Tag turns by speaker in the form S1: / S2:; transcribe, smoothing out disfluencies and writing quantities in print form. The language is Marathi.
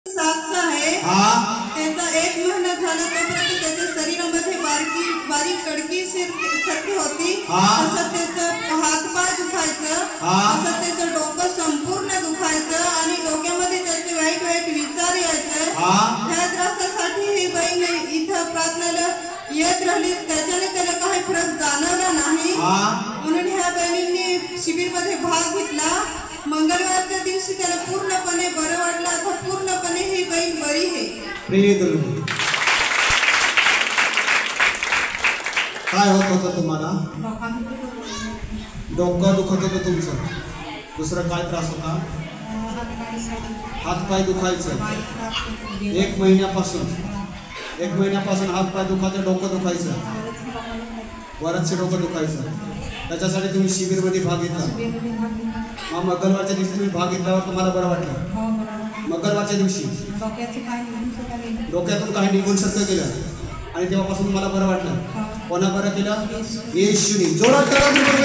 S1: साक्ष आहे त्याचा 1 महिना झाला तोपर्यंत त्याच्या शरीरामध्ये बारीक कडकी सारखी होती। असं त्याचं हातपाय दुखायचं, असं त्याचं डोकं संपूर्ण दुखायचं आणि डोक्यामध्ये त्याचे वाईट विचार यायचे। ह्या त्रासासाठी ही बहीण इथं प्रार्थनेला येत राहिली, त्याच्याने त्याला काही फरक जाणवला नाही। म्हणून ह्या बहिणींनी शिबिरमध्ये भाग घेतला। मंगळवारच्या दिवशी त्याला पूर्णपणे बरं वाटलं। आता पूर्णपणे ही बहीण बरी आहे।
S2: काय होत होतं तुम्हाला? डोकं दुखत होतं तुमचं, दुसरं काय त्रास होता? हातपाय दुखायचं। 1 महिन्यापासून हातपाय दुखायचं, डोकं दुखायचं, बरंचसे डोकं दुखायचं। त्याच्यासाठी तुम्ही शिबिरमध्ये भाग घेतला। मग मंगळवारच्या दिवशी तुम्ही भाग घेतल्यावर तुम्हाला बरं वाटलं? मंगळवारच्या दिवशी डोक्यातून काही निघून सत्य केलं आणि तेव्हापासून तुम्हाला बरं वाटलं। कोणा बरं केलं? येशूने। जोरात करा, धन्यवाद।